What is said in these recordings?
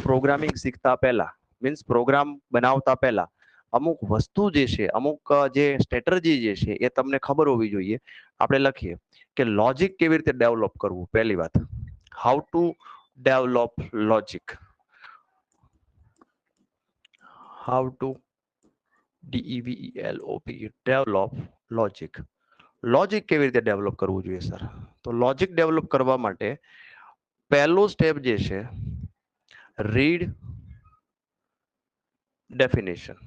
Programming શીખતા પહેલા means programme બનાવતા પહેલા અમુક વસ્તુ જે છે, અમુક જે સ્ટ્રેટેજી જે છે એ તમને ખબર હોવી જોઈએ. આપણે લખીએ કે લોજિક કેવી રીતે ડેવલપ કરવું. પહેલી વાત, how to develop logic. How to DEVELOP develop logic. Logic કેવી રીતે ડેવલપ કરવું જોઈએ સર? તો લોજિક ડેવલપ કરવા માટે પહેલું સ્ટેપ જે છે, રીડ ડેફિનેશન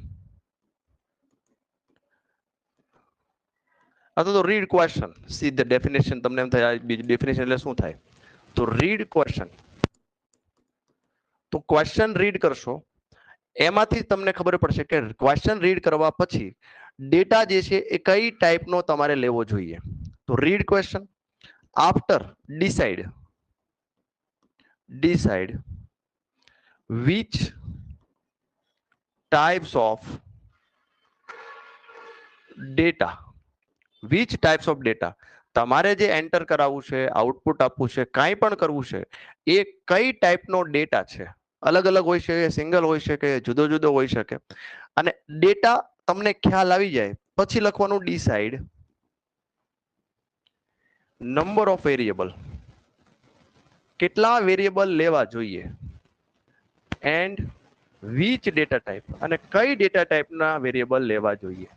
અથવા તો read question. See the definition. તમને એમ થાય બીજું ડેફિનેશન એટલે શું થાય? તો રીડ ક્વેશ્ચન. તો ક્વેશ્ચન રીડ કરશો એમાંથી તમને ખબર પડશે કે ક્વેશ્ચન રીડ કરવા પછી ડેટા જે છે એ કઈ ટાઈપનો તમારે લેવો જોઈએ. તો read question. After decide which types of data તમારે જે એન્ટર કરાવવું છે, આઉટપુટ આપવું છે, કાંઈ પણ કરવું છે, એ કઈ ટાઈપનો ડેટા છે. અલગ અલગ હોઈ શકે, સિંગલ હોઈ શકે, જુદો જુદો હોઈ શકે. અને ડેટા તમને ખ્યાલ આવી જાય પછી લખવાનું ડિસાઇડ નંબર ઓફ વેરિયેબલ, કેટલા વેરિયેબલ લેવા જોઈએ, એન્ડ which ડેટા ટાઈપ, અને કઈ ડેટા ટાઈપના વેરિયેબલ લેવા જોઈએ.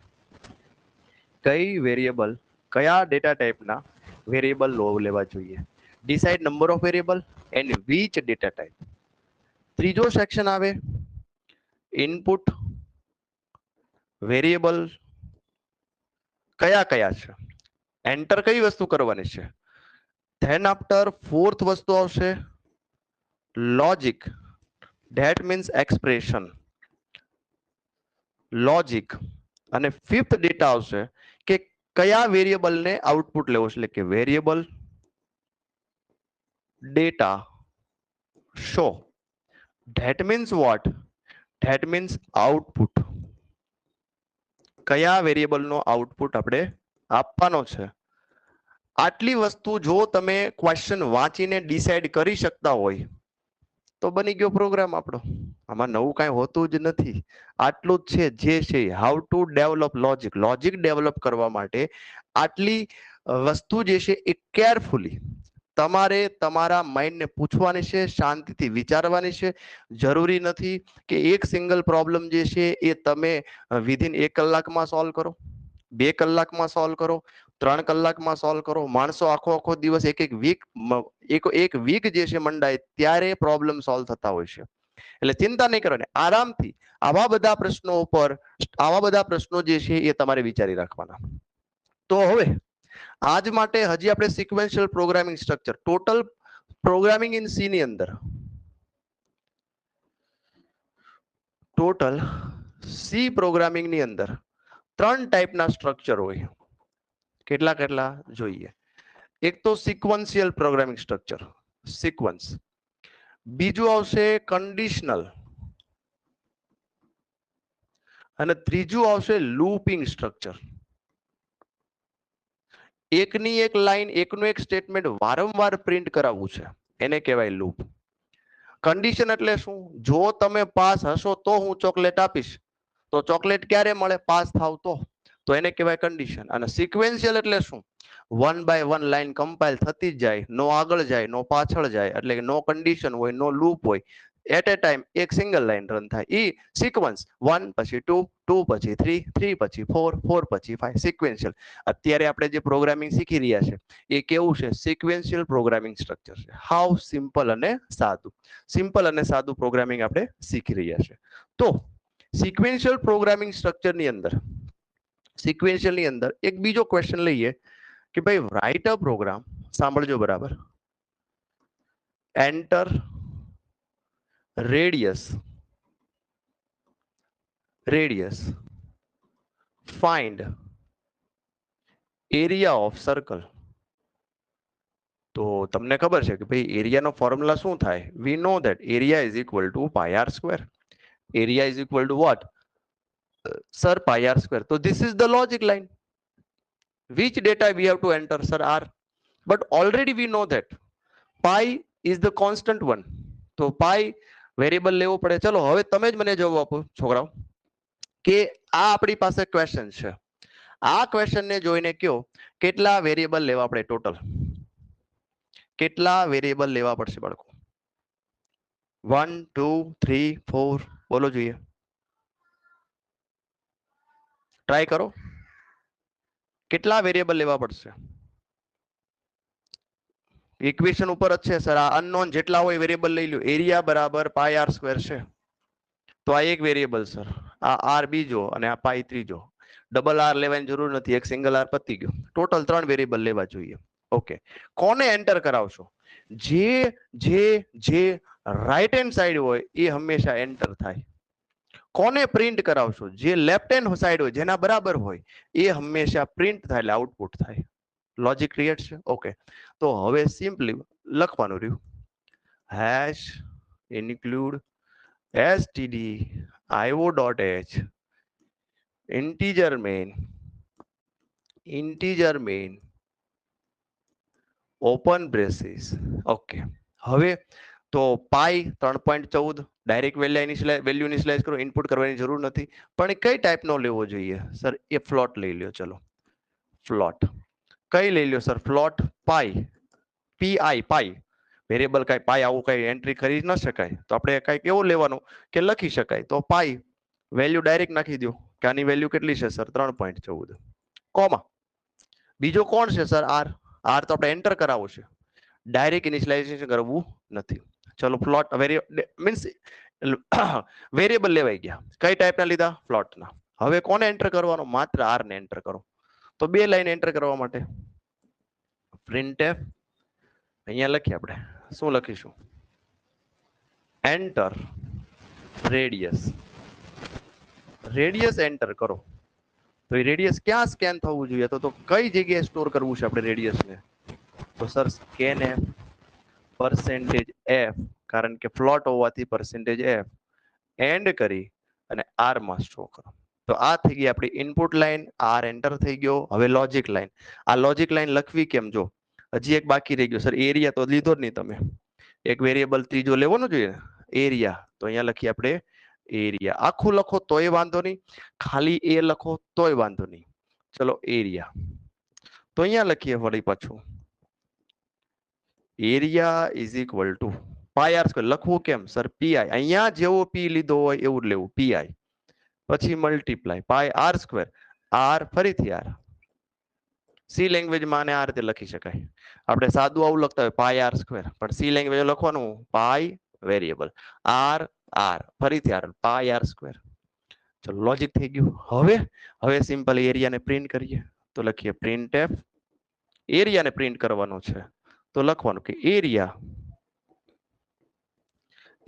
કયા ડેટા ટાઈપના વેરિયેબલ લેવા જોઈએ. Decide number of variable and which data type. ત્રીજો સેક્શન આવે ઇનપુટ વેરિયેબલ કયા કયા છે, એન્ટર કઈ વસ્તુ કરવાની છે. ધેન આફ્ટર ફોર્થ વસ્તુ આવશે logic. That means expression, logic. અને ફિફ્થ ડેટા આવશે કે કયા વેરિયેબલને આઉટપુટ લેવો છે, એટલે કે variable data show. That means what? That means output. કયા વેરિયેબલનો આઉટપુટ આપણે આપવાનો છે. આટલી વસ્તુ જો તમે ક્વેશ્ચન વાંચીને ડિસાઇડ કરી શકતા હોય તો બની ગયો પ્રોગ્રામ આપણો. આમાં નવું કાંઈ હોતું જ નથી. આટલું જ છે જે છે how to develop logic. Logic develop કરવા માટે આટલી વસ્તુ જે છે એ કેરફુલી તમારે તમારા માઇન્ડને પૂછવાની છે, શાંતિથી વિચારવાની છે. જરૂરી નથી કે એક સિંગલ પ્રોબ્લેમ જે છે એ તમે વિધિન 1 કલાકમાં સોલ્વ કરો, 2 કલાકમાં સોલ્વ કરો, 3 કલાકમાં સોલ્વ કરો. માણસો આખો દિવસ એક વીક જે છે મંડાય ત્યારે પ્રોબ્લેમ સોલ્વ થતા હોય છે. એટલે ચિંતા નહીં કરવાની, આરામથી આવા બધા પ્રશ્નો જે છે એ તમારે વિચારી રાખવાના. તો હવે આજ માટે હજી આપણે sequential programming structure, total programming in C ની અંદર ટોટલ સી પ્રોગ્રામિંગ ની અંદર 3 ટાઈપના સ્ટ્રક્ચર હોય. કેટલા જોઈએ? એક તો સિક્વન્શિયલ પ્રોગ્રામિંગ સ્ટ્રક્ચર, સિક્વન્સ. બીજું આવશે કન્ડિશનલ, અને ત્રીજું આવશે લૂપિંગ સ્ટ્રક્ચર. એકની એક લાઈન, એકનું એક સ્ટેટમેન્ટ વારંવાર પ્રિન્ટ કરાવવું છે, એને કહેવાય લૂપ. કન્ડિશન એટલે શું? જો તમે પાસ હશો તો હું ચોકલેટ આપીશ. તો ચોકલેટ ક્યારે મળે? પાસ થાવ તો એને કહેવાય કન્ડિશન. અને સિક્વેન્શિયલ એટલે શું? 1 by 1 લાઈન કમ્પાઇલ થતી જ જાય, નો આગળ જાય, નો પાછળ જાય, એટલે નો કન્ડિશન હોય, નો લૂપ હોય. એટ એ ટાઈમ એક સિંગલ લાઈન રન થાય. ઈ સિક્વન્સ 1 પછી 2, 2 પછી 3, 3 પછી 4, 4 પછી 5. સિક્વેન્શિયલ. અત્યારે આપણે જે પ્રોગ્રામિંગ શીખી રહ્યા છે એ કેવું છે? સિક્વેન્શિયલ પ્રોગ્રામિંગ સ્ટ્રક્ચર છે. હાવ સિમ્પલ અને સાદું પ્રોગ્રામિંગ આપણે શીખી રહ્યા છે. તો સિક્વેન્શિયલ પ્રોગ્રામિંગ સ્ટ્રક્ચરની અંદર એક બીજો ક્વેશ્ચન લઈએ કે ભાઈ રાઇટ અ પ્રોગ્રામ. સાંભળજો બરાબર. Enter radius find area of circle. તો તમને ખબર છે કે ભાઈ એરિયાનો ફોર્મ્યુલા શું થાય? We know that area is equal to pi r square. Area is equal to what? Sir, pi r square. તો this is the logic line. Which data we have to enter, sir? R. But already we know that pi is the constant one. So pi variable લેવું પડે. ચલો હવે તમે જ મને જવાબ આપો છોકરાઓ કે આ આપણી પાસે ક્વેશ્ચન છે. આ ક્વેશ્ચન ને જોઈને કયો કેટલા વેરિયેબલ લેવા પડે ટોટલ? કેટલા વેરિયેબલ લેવા પડશે બાળકો? 1 2 3 4 બોલો જોઈએ. ટ્રાય કરો. કેટલા વેરિયેબલ લેવા પડશે? ઇક્વેશન ઉપર જ છે સર. આ અનનોન જેટલા હોય વેરિયેબલ લઈ લો. એરિયા બરાબર પાઈ આર સ્ક્વેર છે તો આ એક વેરિયેબલ સર, આ આર બીજો અને આ પાઈ ત્રીજો. ડબલ આર લેવાની જરૂર નથી, એક સિંગલ આર પતી ગયો. ટોટલ 3 વેરિયેબલ લેવા જોઈએ. ઓકે, કોને એન્ટર કરાવશો? જે રાઈટ હેન્ડ સાઈડ હોય એ હંમેશા એન્ટર થાય. કોને પ્રિન્ટ કરાવશો? જે લેફ્ટ હેન્ડ સાઈડ હોય જેના બરાબર હોય એ હંમેશા પ્રિન્ટ થાય એટલે આઉટપુટ થાય. લોજિક ક્લિયર છે? ઓકે, તો હવે સિમ્પલી લખવાનું રહ્યું hash include std io.h integer main open braces. Okay, હવે તો પાઈ 3.14 ડાયરેક્ટ વેલ્યુ ઇનિશિયલાઇઝ કરો, ઇનપુટ કરવાની જરૂર નથી. પણ કઈ ટાઈપનો લેવો જોઈએ સર? એ ફ્લોટ લઈ લ્યો. ચલો ફ્લોટ કઈ લઈ લ્યો સર? ફ્લોટ પાઈ, પીઆઈ પાઈ. વેરિયેબલ કઈ પાઈ આવું કઈ એન્ટ્રી કરી ન શકાય તો આપણે કઈક એવું લેવાનું કે લખી શકાય. તો પાઈ વેલ્યુ ડાયરેક્ટ નાખી દો કે આની વેલ્યુ કેટલી છે સર? 3.14 કોમા. બીજો કોણ છે સર? આર. આર તો આપણે એન્ટર કરાવવું છે, ડાયરેક્ટ ઇનિશિયલાઇઝેશન કરવું નથી. ચલો ફ્લોટ મીન્સ વેરિયેબલ લેવાઈ ગયા. કઈ ટાઈપના લીધા? ફ્લોટના. હવે કોને એન્ટર કરવાનો? માત્ર આર ને એન્ટર કરો. તો બે લાઈન એન્ટર કરવા માટે printf અહીંયા લખીએ આપણે. શું લખીશું? Enter radius. રેડિયસ એન્ટર કરો તો એ રેડિયસ ક્યાં સ્કેન થવું જોઈએ? તો કઈ જગ્યાએ સ્ટોર કરવું છે આપણે રેડિયસને? તો sir scan F percentage F, કારણ કે ફ્લોટ હોવાથી પરસેન્ટેજ એફ એન્ડ કરી અને આર માં સ્ટોર કરો. તો આ થઈ ગઈ આપણી ઇનપુટ લાઈન. આર એન્ટર થઈ ગયો. હવે લોજિક લાઈન. આ લોજિક લાઈન લખવી કેમ? જો હજી એક બાકી રહી ગયો સર, એરિયા તો લીધો જ નહીં તમે. એક વેરિયેબલ ત્રીજો લેવાનો જોઈએ, એરિયા. તો અહીંયા લખીએ આપણે એરિયા. આખું લખો તોય વાંધો નહીં, ખાલી એ લખો તોય વાંધો નહીં. ચલો એરિયા. તો અહીંયા લખીએ વળી પાછું area is equal to pi r square. લખવું કેમ સર? પીઆઈ. અહીંયા જેવો પી લીધો હોય એવું લેવું, પીઆઈ પછી મલ્ટીપ્લાય પાઈ આર સ્ક્વેર. આર ફરીથી આર. સી લેંગ્વેજમાં આને આ રીતે લખી શકાય. આપણે સાદું આવું લખતા હોય પાઈ આર સ્ક્વેર, પણ સી લેંગ્વેજ લખવાનું પાઈ વેરિયેબલ આર આર ફરીથી આર પાઈ આર સ્ક્વેર. ચલો લોજિક થઈ ગયું. હવે સિમ્પલ એરિયાને પ્રિન્ટ કરીએ તો લખીએ printf. એરિયાને પ્રિન્ટ કરવાનો છે તો લખવાનું કે એરિયા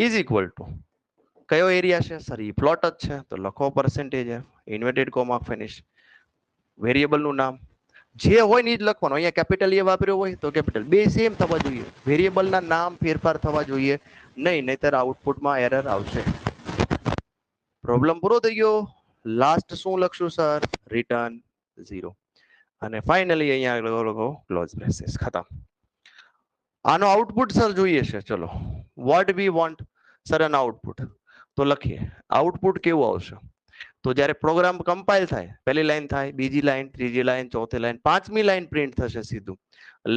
ઇઝ ઇક્વલ ટુ કયો એરિયા છે સર? એ પ્લોટ જ છે તો લખો percentage F inverted comma finish. Variable નું નામ જે હોય ને જ લખવાનું. અહીંયા કેપિટલ એ વાપર્યો હોય તો કેપિટલ. બે સેમ થવા જોઈએ. વેરિયેબલ ના નામ ફેરફાર થવા જોઈએ નહીં, નહીતર આઉટપુટમાં એરર આવશે. પ્રોબ્લેમ પૂરો થઈ ગયો. લાસ્ટ શું લખશું સર? રિટર્ન 0. અને ફાઇનલી અહીંયા લખો ક્લોઝ બ્રેસીસ. ખતમ. આનો આઉટપુટ સર જોઈએ છે. ચલો વોટ વી વોન્ટ સર એનો આઉટપુટ તો લખીએ. આઉટપુટ કેવું આવશે? તો જ્યારે પ્રોગ્રામ કમ્પાઇલ થાય પહેલી લાઈન થાય, બીજી લાઈન, ત્રીજી લાઈન, ચોથી લાઈન, પાંચમી લાઈન પ્રિન્ટ થશે. સીધું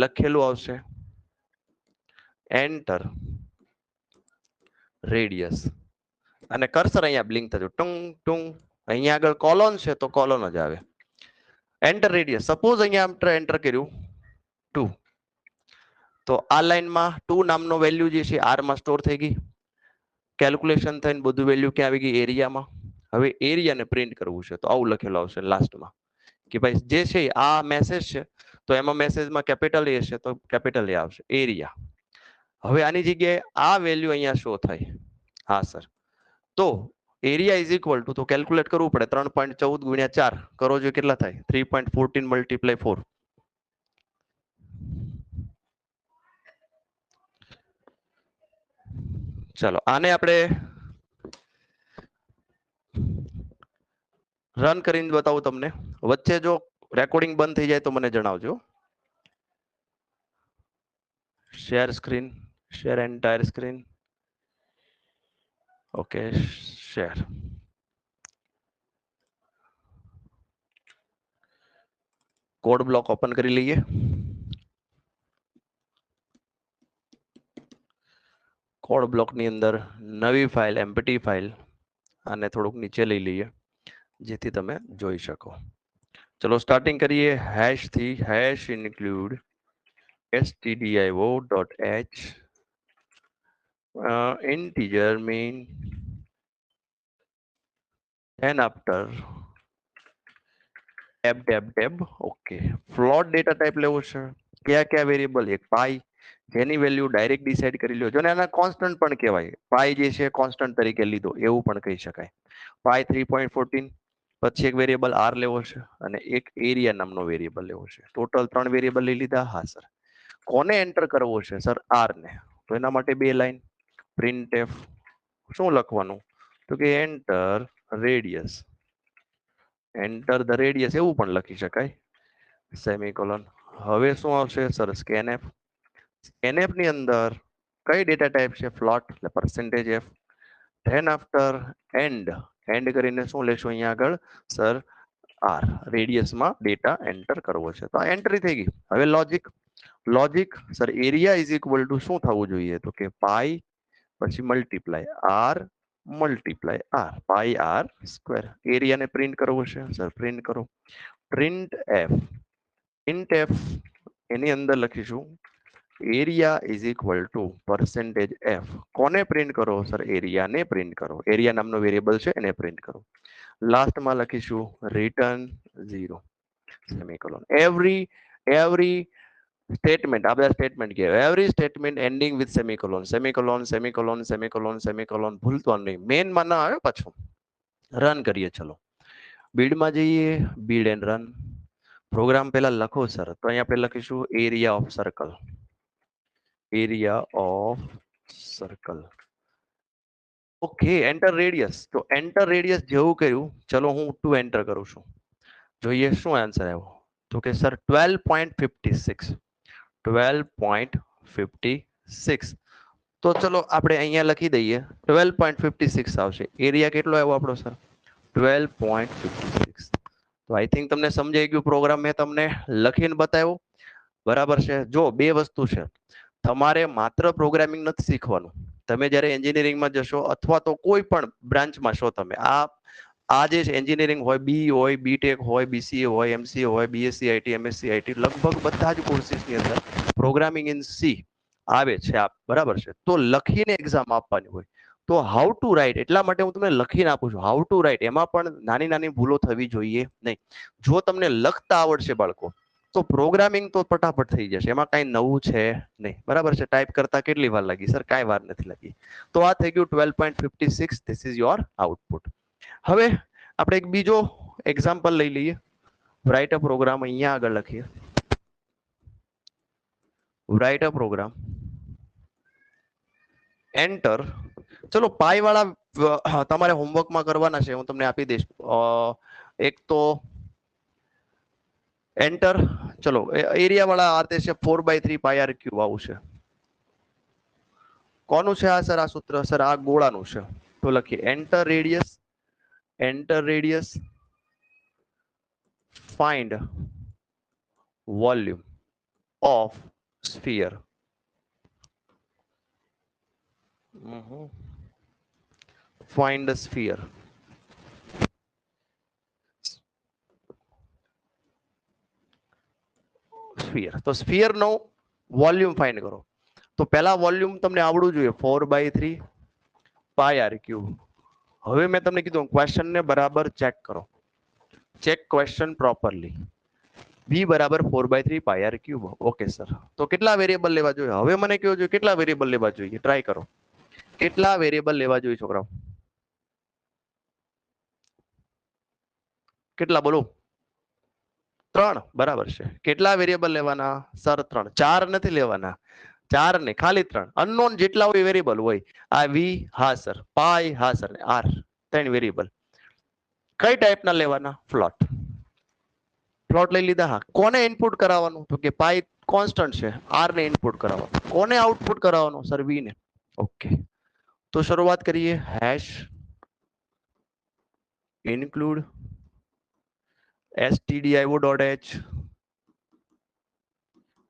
લખેલું આવશે એન્ટર રેડિયસ અને કર્સર અહીંયા બ્લિંક થશે ટુંગ ટુંગ. અહીંયા આગળ કોલોન છે તો કોલોન જ આવે. Enter radius. સપોઝ અહીંયા એન્ટર કર્યું 2 તો આ લાઈનમાં 2 નામનો વેલ્યુ જે છે આર માં સ્ટોર થઈ ગઈ. કેલ્ક્યુલેશન થઈને બધું વેલ્યુ ક્યાં આવી ગઈ? એરિયામાં. હવે એરિયાને પ્રિન્ટ કરવું છે તો આવું લખેલું આવશે લાસ્ટમાં કે ભાઈ જે છે આ મેસેજ છે તો એમાં મેસેજમાં કેપિટલ એ છે તો કેપિટલ એ આવશે એરિયા. હવે આની જગ્યાએ આ વેલ્યુ અહીંયા શો થાય. હા સર. તો એરિયા ઇઝ ઇક્વલ ટુ, તો કેલ્ક્યુલેટ કરવું પડે, 3.14 ગુણ્યા 4 કરો જો કેટલા થાય? 3.14 મલ્ટીપ્લાય 4. ચલો આને આપણે રન કરીને બતાવું તમને. વચ્ચે જો રેકોર્ડિંગ બંધ થઈ જાય તો મને જણાવજો. Share screen, share entire screen. Okay share code block open કરી લઈએ. કોડ બ્લોક ની અંદર નવી ફાઇલ એમ્પ્ટી ફાઇલ આને થોડુંક નીચે લઈ લઈએ જેથી તમે જોઈ શકો. ચલો સ્ટાર્ટિંગ કરીએ હેશ થી. Hash include stdio.h integer mean and after tab. Okay float data type લેવો છે. કયા વેરિયેબલ? એક પાઈ જેની વેલ્યુ ડાયરેક્ટ ડિસાઇડ કરી લો. જો ને આના કોન્સ્ટન્ટ પણ કહેવાય. પાઈ જે છે કોન્સ્ટન્ટ તરીકે લીધો એવું પણ કહી શકાય. પાઈ 3.14. પછી એક વેરિયેબલ આર લેવો છે અને એક એરિયા નામનો વેરિયેબલ લેવો છે. ટોટલ 3 વેરિયેબલ લઈ લીધા. હા સર. કોને એન્ટર કરવો છે સર? આર ને. તો એના માટે 2 લાઈન printf શું લખવાનું? તો કે enter radius. Enter the radius એવું પણ લખી શકાય. સેમિકોલોન. હવે શું આવશે સર? સ્કેનએફ. સ્કેનએફ ની અંદર કઈ ડેટા ટાઈપ છે? ફ્લોટ એટલે %f. Than after and. And કરીને શું લેશો અહીંયા આગળ સર? આર. રેડિયસમાં ડેટા એન્ટર કરવો છે. તો આ એન્ટ્રી થઈ ગઈ. હવે logic sir area is equal two શું થવું જોઈએ? તો કે પાઈ પછી મલ્ટીપ્લાય આર મલ્ટીપ્લાય આર. પાઈ આર સ્ક્વેર. એરિયાને પ્રિન્ટ કરવો છે સર? પ્રિન્ટ કરો. પ્રિન્ટ એફ એની અંદર લખીશું area is equal two %f. કોને પ્રિન્ટ કરો સર? એરિયાને પ્રિન્ટ કરો. એરિયા નામનો વેરિયેબલ છે એને પ્રિન્ટ કરો. લાસ્ટમાં લખીશું રિટર્ન 0 સેમિકોલોન. એવરી સ્ટેટમેન્ટ, આ બધા સ્ટેટમેન્ટ કહેવાય. Every statement ending with semicolon. Semicolon ભૂલતો નહીં. મેનમાં ના આવે પાછું. રન કરીએ. ચલો બીડમાં જઈએ. Beed and run. પ્રોગ્રામ પહેલા લખો સર. તો અહીંયા આપણે લખીશું area of circle. Okay enter radius. તો એન્ટર રેડિયસ જેવું કર્યું. ચલો હું 2 એન્ટર કરું છું. જોઈએ શું આન્સર આવ્યો. તો કે સર 12.56. 12.56. તો ચલો આપણે અહીંયા લખી દઈએ 12.56 આવશે. એરિયા કેટલો આવ્યો આપણો સર? 12.56. તો આઈ થિંક તમને સમજાઈ ગયું. પ્રોગ્રામ મેં તમને લખીને બતાવ્યો. બરાબર છે. જો 2 વસ્તુ છે. તમારે માત્ર પ્રોગ્રામિંગ નથી શીખવાનું. તમે જ્યારે એન્જિનિયરિંગમાં જશો અથવા તો કોઈ પણ બ્રાન્ચમાં છો તમે, આ જે એન્જિનિયરિંગ હોય, બી હોય, બીટેક હોય, બીસીએ હોય, એમસીએ હોય, બીએસસી આઈટી, એમએસસી આઈટી, લગભગ બધા જ કોર્સિસની અંદર પ્રોગ્રામિંગ ઇન સી આવે છે. બરાબર છે. તો લખીને એક્ઝામ આપવાની હોય. તો હાઉ ટુ રાઇટ એટલા માટે હું તમને લખીને આપું છું. હાઉ ટુ રાઇટ એમાં પણ નાની નાની ભૂલો થવી જોઈએ નહીં. જો તમને લખતા આવડશે બાળકો તો પ્રોગ્રામિંગ તો ફટાફટ થઈ જશે. એમાં કઈ નવું છે નહીં. બરાબર છે. ટાઈપ કરતા કેટલી વાર લાગી સર? કાંઈ વાર નથી લાગી. તો આ થઈ ગયું 12.56. This is your output. હવે આપણે એક બીજો એક્ઝામ્પલ લઈ લઈએ. Write a program. અહીંયા આગળ લખીએ રાઇટ અ પ્રોગ્રામ. એન્ટર. ચલો પાઈ વાળા તમારે હોમવર્કમાં કરવાના છે. હું તમને આપી દઈશ. એક તો એન્ટર. ચલો એરિયા વાળા આતે છે 4/3 પાઈ આર ક્યુબ આવશે. કોનું છે આ સર? આ સૂત્ર સર આ ગોળાનું છે. તો લખીએ enter radius find volume of sphere. Find the sphere. તો સ્ફિયર નો વોલ્યુમ ફાઇન્ડ કરો. તો પહેલા વોલ્યુમ તમને આવડવું જોઈએ 4/3 પાઈ આર ક્યુબ. હવે મેં તમને કીધું ક્વેશ્ચન ને બરાબર ચેક કરો. Check question properly. v બરાબર 4/3 pi r cube. Okay sir. તો કેટલા વેરિયેબલ લેવા જોઈએ? હવે મને કહો જોઈએ કેટલા વેરિયેબલ લેવા જોઈએ. ટ્રાય કરો. કેટલા વેરિયેબલ લેવા જોઈએ છોકરાઓ? કેટલા બોલો? 3. બરાબર છે. કેટલા વેરિયેબલ લેવાના સર? 3. 4 નથી લેવાના. 4 ને ખાલી 3. અનનોન જેટલા હોય વેરિયેબલ હોય. આ વી હા સર, પાઈ હા સર, આર 3 વેરિયેબલ. કઈ ટાઈપના લેવાના? ફ્લોટ. ફ્લોટ લઈ લીધા. હા. કોને ઇનપુટ કરાવવાનું? તો કે પાઈ કોન્સ્ટન્ટ છે, આર ને ઇનપુટ કરાવવાનું. કોને આઉટપુટ કરાવવાનું? સર વી ને. ઓકે. તો તો શરૂઆત કરીએ hash include stdio.h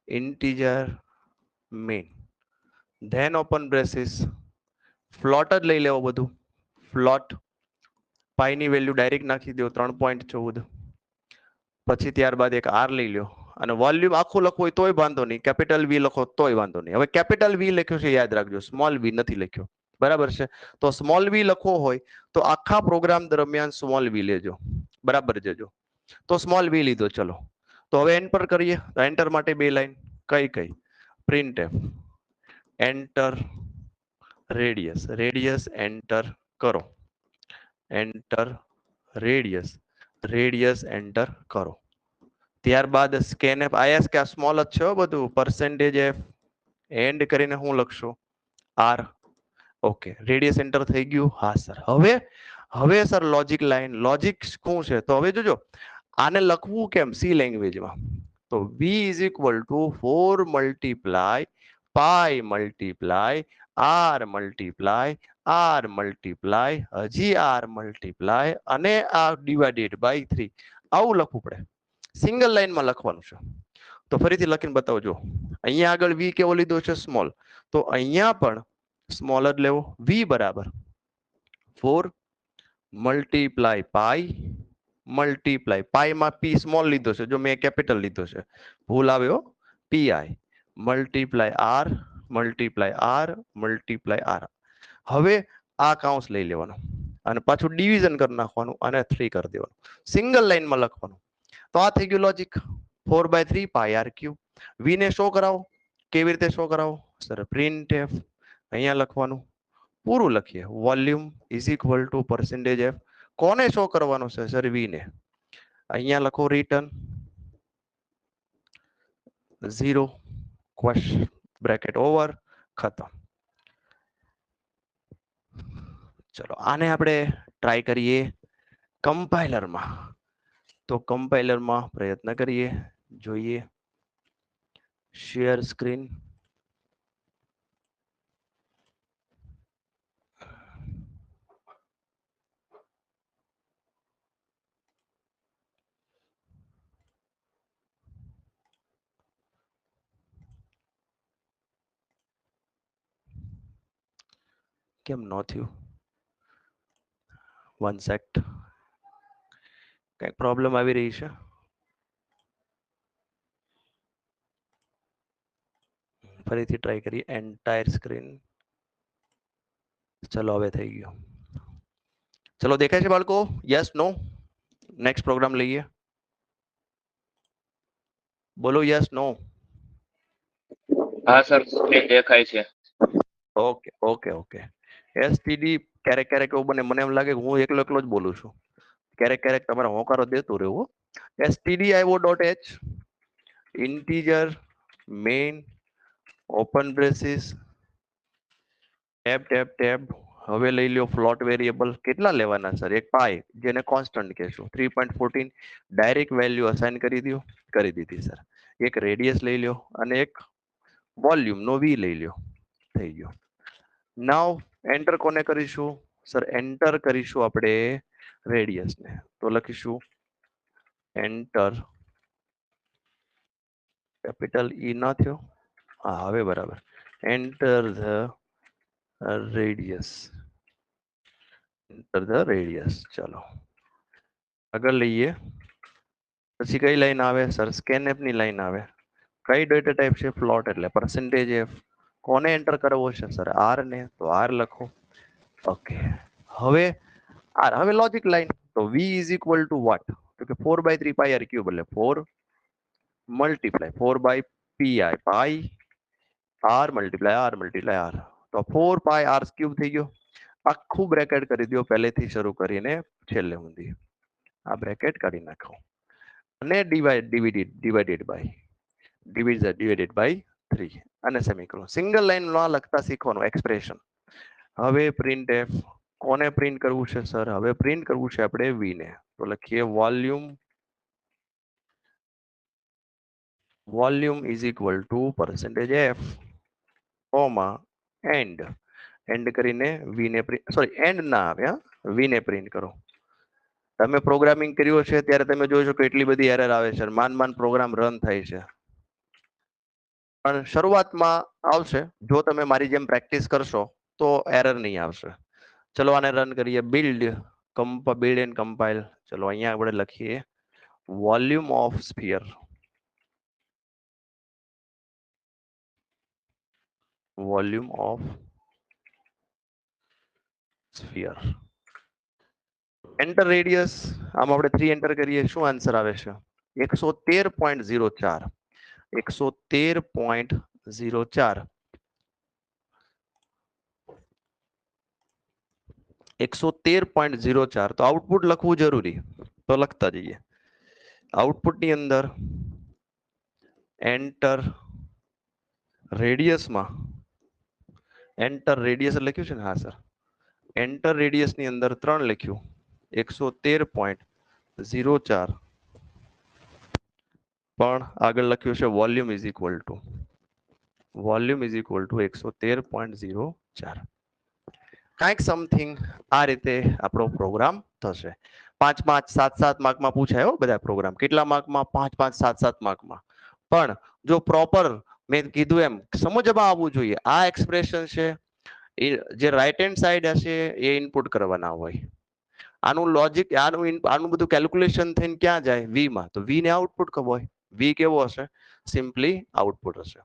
integer main then open braces float જ લઈ લેવો બધું float પાઈ ની વેલ્યુ ડાયરેક્ટ નાખી દો 3.14 પછી ત્યારબાદ એક આર લઈ લો અને વોલ્યુમ આખું લખવું હોય તોય વાંધો નહીં કેપિટલ વી લખો તોય વાંધો નહીં હવે કેપિટલ વી લખ્યું છે યાદ રાખજો સ્મોલ વી નથી લખ્યો બરાબર છે તો સ્મોલ વી લખવો હોય તો આખા પ્રોગ્રામ દરમિયાન સ્મોલ વી લેજો બરાબર જજો તો સ્મોલ વી લીધો ચલો તો હવે એન્ટર કરીએ તો એન્ટર માટે બે લાઈન કઈ કઈ print F enter radius radius enter કરો એન્ટર રેડિયસ રેડિયસ એન્ટર કરો ત્યારબાદ સ્કેન એફ આઈએસ કે આ સ્મોલ જ છે બધું પરસેન્ટેજ એફ એન્ડ કરીને હું લખશો આર ઓકે રેડિયસ એન્ટર થઈ ગયું હા સર હવે સર લોજિક લાઈન લોજિક શું છે તો હવે જોજો આને લખવું કેમ સી લેંગ્વેજમાં તો v is equal to 4 multiply pi multiply r multiply r multiply હજી આર મલ્ટીપ્લાય અને આ ડિવાઇડેડ બાય 3 આવું લખવું પડે સિંગલ લાઈનમાં લખવાનું છે તો ફરીથી લખીને બતાવજો અહીંયા આગળ v કેવો લીધો છે સ્મોલ તો અહીંયા પણ સ્મોલ જ લેવો v બરાબર 4 multiply pi multiply પાઈમાં p small લીધો છે જો મેં કેપિટલ લીધો છે ભૂલ આવ્યો pi multiply r multiply r multiply r હવે આ કાઉન્સ લઈ લેવાનો અને પાછું ડિવિઝન કરી નાખવાનું અને 3 કરી દેવાનું સિંગલ લાઈનમાં લખવાનું તો આ થઈ ગયું logic 4/3 pi R Q v ને શો કરાવો કેવી રીતે શો કરાવો સર પ્રિન્ટ એફ અહીંયા લખવાનું પૂરું લખીએ volume is equal two percentage F કોને શો કરવાનો છે સર v ને અહીંયા લખો રિટર્ન 0 ક્વેશ્ચન બ્રેકેટ ઓવર ખતમ ચલો આને આપણે ટ્રાય કરીએ કમ્પાઇલરમાં તો કમ્પાઇલરમાં પ્રયત્ન કરીએ જોઈએ શેર સ્ક્રીન કેમ ન થયું વન સેક્ટ કઈક પ્રોબ્લેમ આવી રહી છે ફરીથી ટ્રાય કરીએ એન્ટાયર સ્ક્રીન ચલો હવે થઈ ગયો ચલો દેખાય છે બાળકો યસ નો નેક્સ્ટ પ્રોગ્રામ લઈએ બોલો યસ નો હા સર દેખાય છે ઓકે ઓકે ઓકે એસટીડી ક્યારેક ક્યારેક એવું બને મને એમ લાગે કે હું એકલો એકલો જ બોલું છું ક્યારેક ક્યારેક તમારે હોકારો દેતું રહેવું stdio.h integer main open braces tab tab tab હવે લઈ લ્યો ફ્લોટ વેરિયેબલ કેટલા લેવાના સર એક પાઈ જેને કોન્સ્ટન્ટ કહેશું 3.14 ડાયરેક્ટ વેલ્યુ અસાઇન કરી દો કરી દીધી સર એક રેડિયસ લઈ લ્યો અને એક વોલ્યુમ નો વી લઈ લ્યો થઈ ગયો નાવ એન્ટર કોને કરીશું સર એન્ટર કરીશું આપણે રેડિયસ ને તો લખીશું એન્ટર કેપિટલ ઈ ના થયો હા હવે બરાબર enter the radius enter the radius ચલો આગળ લઈએ પછી કઈ લાઈન આવે સર સ્કેનએફ ની લાઈન આવે કઈ ડેટા ટાઈપ છે ફ્લોટ એટલે પરસેન્ટેજ એફ કોને એન્ટર કરવો છે સર આર ને તો આર લખો ઓકે હવે આર હવે લોજિક લાઈન તો v is equal to what તો કે 4/3 પાઈ આર ક્યુબ એટલે 4 multiply 4/pi pi r multiply r તો 4 પાઈ આર ક્યુબ થઈ ગયો આખું બ્રેકેટ કરી દો પહેલેથી શરૂ કરીને છેલ્લે સુધી આ બ્રેકેટ કાઢી નાખો અને ડિવાઇડેડ બાય 3 અને સેમિકોલોન સિંગલ લાઈન માં લખતા શીખવાનું એક્સપ્રેશન હવે પ્રિન્ટ એફ કોને પ્રિન્ટ કરવું છે સર હવે પ્રિન્ટ કરવું છે આપણે v ને તો લખીએ volume is equal two percentage F comma and and કરીને વી ને પ્રિન્ટ, સોરી એન્ડ ના આવે, હા વી ને પ્રિન્ટ કરો. તમે પ્રોગ્રામિંગ કર્યું છે ત્યારે તમે જોશો કે એટલી બધી એરર આવે છે, માન પ્રોગ્રામ રન થાય છે. પણ શરૂઆતમાં આવશે, જો તમે મારી જેમ પ્રેક્ટિસ કરશો તો એરર નહીં આવશે. ચલો આને રન કરીએ. Build build and compile. ચલો અહીંયા આપણે લખીએ volume of sphere. Volume of sphere. Enter radius, આમ આપણે 3 એન્ટર કરીએ, શું આન્સર આવે છે? 113.04. 113.04. 113.04. તો આઉટપુટ લખવું જરૂરી, તો લખતા જઈએ. આઉટપુટની અંદર એન્ટર રેડિયસમાં, એન્ટર રેડિયસ લખ્યું છે ને? હા સર, એન્ટર રેડિયસ ની અંદર 3 લખ્યું, 113.04. પણ આગળ લખ્યું છે વોલ્યુમ ઇઝ ઇક્વલ ટુ 113.04. કાંઈક સમથિંગ આ રીતે આપણો પ્રોગ્રામ થશે. 5, 5, 7, 7 માર્કમાં પૂછાય બધા પ્રોગ્રામ. કેટલા માર્કમાં? 5, 5, 7, 7 માર્કમાં. પણ જો પ્રોપર મેં કીધું એમ સમજમાં આવવું જોઈએ. આ એક્સપ્રેશન છે એ જે રાઈટ હેન્ડ સાઈડ હશે એ ઇનપુટ કરવાના હોય. આનું લોજિક, આનું બધું કેલ્ક્યુલેશન થઈને ક્યાં જાય? વી માં. તો વી ને આઉટપુટ કહેવો હોય. વી કેવો હશે? સિમ્પલી આઉટપુટ હશે.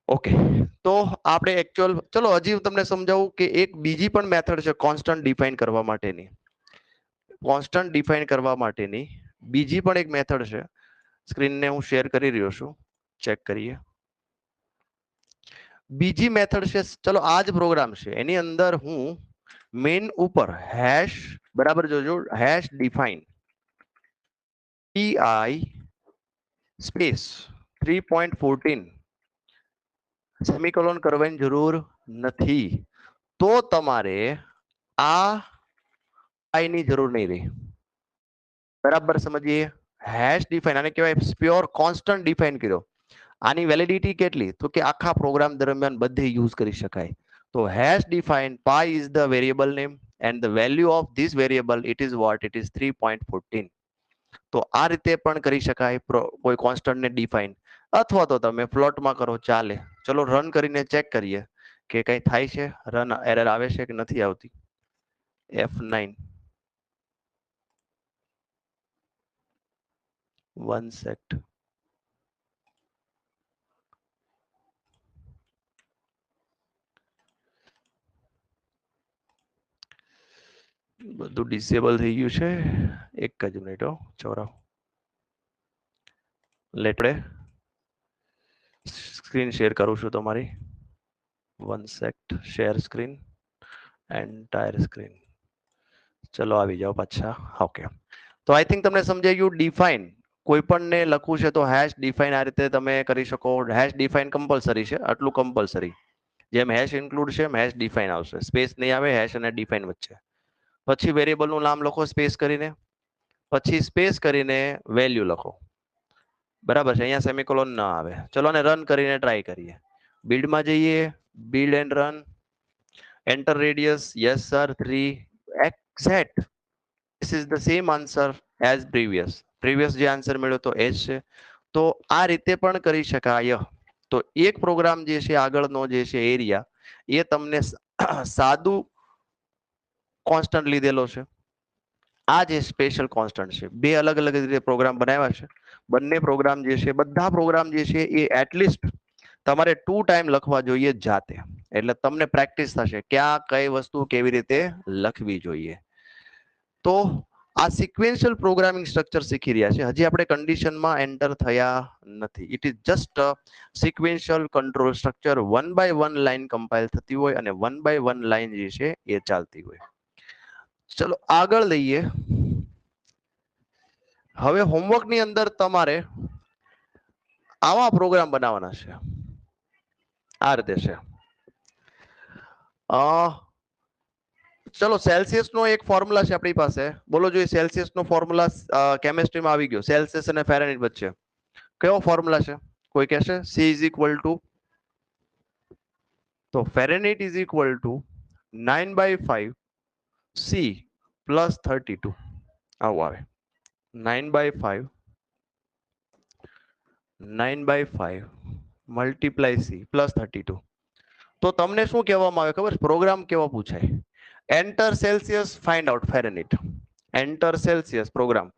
ઓકે, તો આપણે એકચ્યુઅલ, ચલો હજી તમને સમજાવું કે એક બીજી પણ મેથડ છે કોન્સ્ટન્ટ ડિફાઇન કરવા માટેની. કોન્સ્ટન્ટ ડિફાઇન કરવા માટેની બીજી પણ એક મેથડ છે. સ્ક્રીનને હું શેર કરી રહ્યો છું, ચેક કરીએ. બીજી મેથડ છે, ચલો આ જ પ્રોગ્રામ છે, એની અંદર હું મેઇન ઉપર હેશ, બરાબર જોજો, hash define pi space 3.14 semicolon કરવાની જરૂર નથી. તો તમારે આ પાઈ ની જરૂર નહીં રહે. બરાબર સમજીએ? હેશ ડિફાઇન, આને કહેવાય પ્યોર કોન્સ્ટન્ટ ડિફાઇન કર્યો. આની વેલિડિટી કેટલી? તો કે આખા પ્રોગ્રામ દરમિયાન બધે યુઝ કરી શકાય. તો hash define pi is the variable name and the value of this variable, it is what? It is 3.14. તો આ રીતે પણ કરી શકાય કોઈ કોન્સ્ટન્ટ ને ડિફાઇન, અથવા તો તમે ફ્લોટમાં કરો, ચાલે. ચલો રન કરીને ચેક કરીએ કે કઈ થાય છે, રન એરર આવે છે કે નથી આવતી. F9 1 set. બધું ડિસેબલ થઈ ગયું છે. એક જ મિનિટ હો છોરાઓ. લેટડે સ્ક્રીન શેર કરું છું તમારી. 1 set, share screen, entire screen. ચલો આવી જાઓ પાછા. ઓકે, તો આઈ થિંક તમને સમજાઈ ગયું. ડિફાઇન કોઈ પણ ને લખવું છે તો હેશ ડિફાઇન આ રીતે તમે કરી શકો. હેશ ડિફાઇન કમ્પલસરી છે, આટલું કમ્પલસરી. જેમ હેશ ઇન્ક્લુડ છે એમ હેશ ડિફાઇન આવશે. સ્પેસ નહીં આવે હેશ અને ડિફાઇન વચ્ચે. પછી વેરિયેબલ નું નામ લખો સ્પેસ કરીને, પછી સ્પેસ કરીને વેલ્યુ લખો. બરાબર છે, અહીંયા સેમિકોલોન ના આવે. ચલો ને રન કરીને ટ્રાય કરીએ. બિલ્ડમાં જઈએ, build and run. Enter radius, yes sir, 3 exact. This is the same answer as previous. જે આન્સર મળ્યો તો એ જ છે. તો આ રીતે પણ કરી શકાય. તો એક પ્રોગ્રામ જે છે આગળનો જે છે એરિયા, એ તમને સાદું કોન્સ્ટન્ટ લીધેલો છે. આ જે સ્પેશિયલ કોન્સ્ટન્ટ છે, બે અલગ અલગ રીતે પ્રોગ્રામ બનાવ્યા છે. બંને પ્રોગ્રામ જે છે, બધા પ્રોગ્રામ જે છે એ એટલીસ્ટ તમારે 2 ટાઈમ લખવા જોઈએ જાતે. એટલે તમને પ્રેક્ટિસ થશે ક્યાં કઈ વસ્તુ કેવી રીતે લખવી જોઈએ. તો આ સિક્વેન્શિયલ પ્રોગ્રામિંગ સ્ટ્રક્ચર શીખી રહ્યા છે. હજી આપણે કન્ડિશનમાં એન્ટર થયા નથી. It is just sequential control structure. 1 by 1 line compile થતી હોય અને 1 બાય 1 લાઈન જે છે એ ચાલતી હોય. ચલો આગળ લઈએ. હવે હોમવર્ક ની અંદર તમારે આવા પ્રોગ્રામ બનાવવાના છે. આ રીતે છે. ચલો સેલ્સિયસ નો એક ફોર્મ્યુલા છે આપણી પાસે. બોલો જોઈએ સેલ્સિયસ નો ફોર્મ્યુલા કેમિસ્ટ્રીમાં આવી ગયો. સેલ્સિયસ અને ફેરનહીટ વચ્ચે કયો ફોર્મ્યુલા છે? કોઈ કહેશે? C ઇઝ ઇક્વલ ટુ, તો fahrenheit is equal to 9/5 C plus 32 આવું આવે. 9/5 મલ્ટીપ્લાય C પ્લસ 32. તો તમને શું કહેવામાં આવે ખબર? પ્રોગ્રામ કેવો પૂછાય? Enter celsius, find out fahrenheit. Enter celsius program,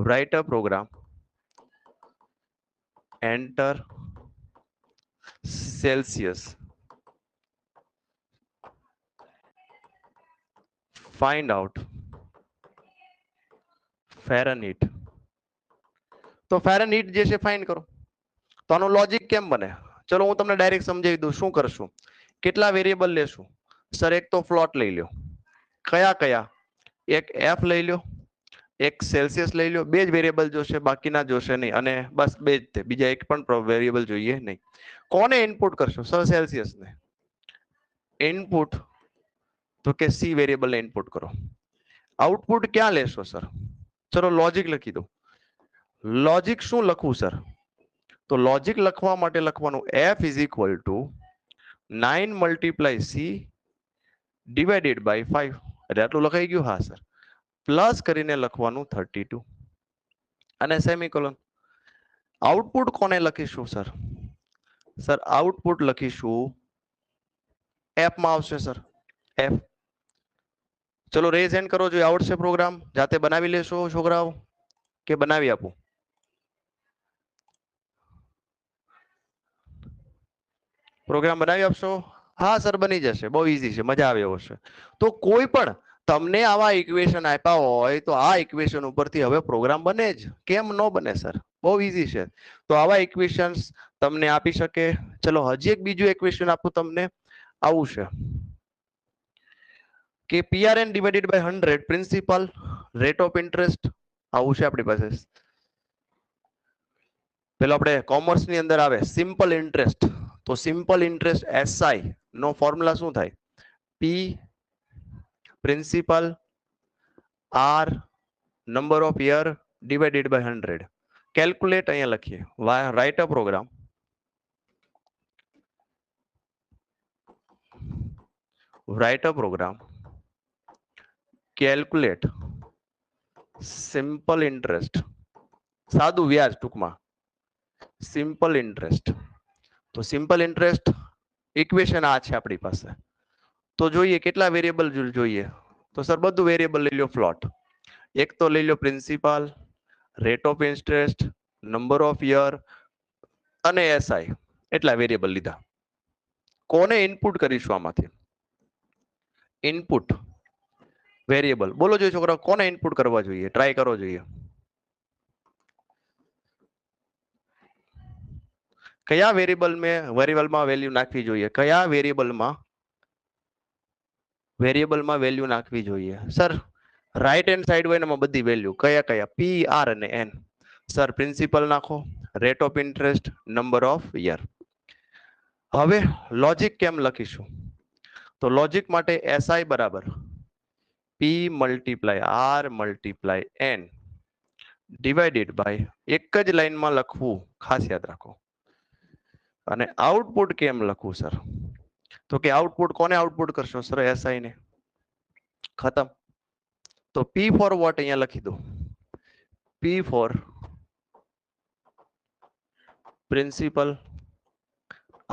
write a program. Enter celsius, find out fahrenheit. તો ફેરેનહીટ જે છે ફાઇન્ડ કરો. તો આનું લોજિક કેમ બને? ચલો હું તમને ડાયરેક્ટ સમજાવી દઉં. શું કરશું? કેટલા વેરિયેબલ લેશું? સર એક તો ફ્લોટ લઈ લો. કયા કયા? એક એફ લઈ લો, એક સેલ્સિયસ લઈ લો. બે જ વેરિયેબલ જોશે, બાકીના જોશે નહીં. અને બસ બે જ તે, બીજા એક પણ વેરિયેબલ જોઈએ નહીં. કોને ઇનપુટ કરશો? સર સેલ્સિયસ ને ઇનપુટ. તો કે સી વેરિયેબલ ને ઇનપુટ કરો. આઉટપુટ ક્યાં લેશો સર? ચલો લોજિક લખી દો. લોજિક શું લખવું સર? તો લોજિક લખવા માટે લખવાનું f is equal to 9 multiply c divided by 5. એટલે આટલું લખાઈ ગયું? હા સર. પ્લસ કરીને લખવાનું 32 અને સેમિકોલન. આઉટપુટ કોને લખીશું સર? સર આઉટપુટ લખીશું એફ માં આવશે સર. એફ. ચલો રેઝ હેન્ડ કરો જો આવડશે પ્રોગ્રામ. જાતે બનાવી લેશો છોકરાઓ કે બનાવી આપું? પ્રોગ્રામ બનાવી આપશો? હા સર બની જશે. બહુ ઈઝી છે, મજા આવે એવો છે. તો કોઈ પણ તમને આવા ઇક્વેશન આપ્યા હોય તો આ ઇક્વેશન ઉપરથી હવે પ્રોગ્રામ બને જ. કેમ ન બને સર? બહુ ઈઝી છે. તો આવા ઇક્વેશન્સ તમને આપી શકે. ચલો હજી એક બીજું ઇક્વેશન આપું તમને. આવું છે કે PRN divided by 100 principal rate of interest. આવું છે આપણી પાસે. પેલો આપણે કોમર્સ ની અંદર આવે સિમ્પલ ઇન્ટરેસ્ટ. તો સિમ્પલ ઇન્ટરેસ્ટ SI નો ફોર્મ્યુલા શું થાય? P principal R number of year divided by 100. Calculate અહીંયા લખીએ. Write a program. Write a program. Calculate simple interest. સાદું વ્યાજ ટૂંકમાં. Simple interest. તો સિમ્પલ ઇન્ટરેસ્ટ ઇક્વેશન આ છે આપણી પાસે. તો જોઈએ કેટલા વેરિયેબલ જોઈએ. તો સર બધું વેરિયેબલ લઈ લો ફ્લોટ. એક તો લઈ લો principal, rate of interest, number of year અને SI. એટલા વેરિયેબલ લીધા. કોને ઇનપુટ કરીશું આમાંથી? ઇનપુટ વેરિયેબલ બોલો જોઈએ છોકરા. કોને ઇનપુટ કરવા જોઈએ? ટ્રાય કરો જોઈએ. કયા વેરિયેબલમાં વેલ્યુ નાખવી જોઈએ? કયા વેરિયેબલમાં વેલ્યુ નાખવી જોઈએ? સર રાઈટ હેન્ડ સાઈડ હોય એમાં બધી વેલ્યુ. કયા કયા? P, R અને N. સર પ્રિન્સિપલ નાખો, rate of interest, number of year. હવે લોજિક કેમ લખીશું? તો લોજિક માટે SI બરાબર P multiply R multiply N divided by એક જ લાઈનમાં લખવું, ખાસ યાદ રાખો. અને આઉટપુટ કેમ લખવું સર? તો કે આઉટપુટ કોને આઉટપુટ કરશો સર? SI ને. ખતમ. તો P ફોર વોટ અહીંયા લખી દો. P for principal,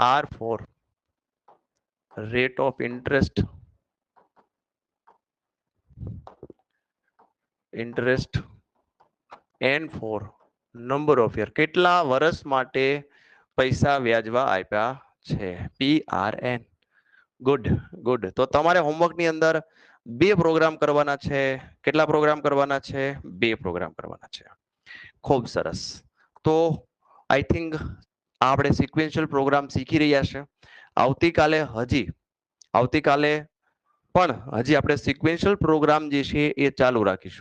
R for rate of interest, N for number of year. કેટલા વર્ષ માટે પૈસા વ્યાજવા આપ્યા છે? PRN. Good good. તો તમારે હોમવર્ક ની અંદર 2 પ્રોગ્રામ કરવાના છે. કેટલા પ્રોગ્રામ કરવાના છે? 2 પ્રોગ્રામ કરવાના છે. ખૂબ સરસ. તો આઈ થિંક આપણે સિક્વેન્શિયલ પ્રોગ્રામ શીખી રહ્યા છે. આવતીકાલે પણ હજી આપણે સિક્વેન્શિયલ પ્રોગ્રામ જે છે એ ચાલુ રાખીશું.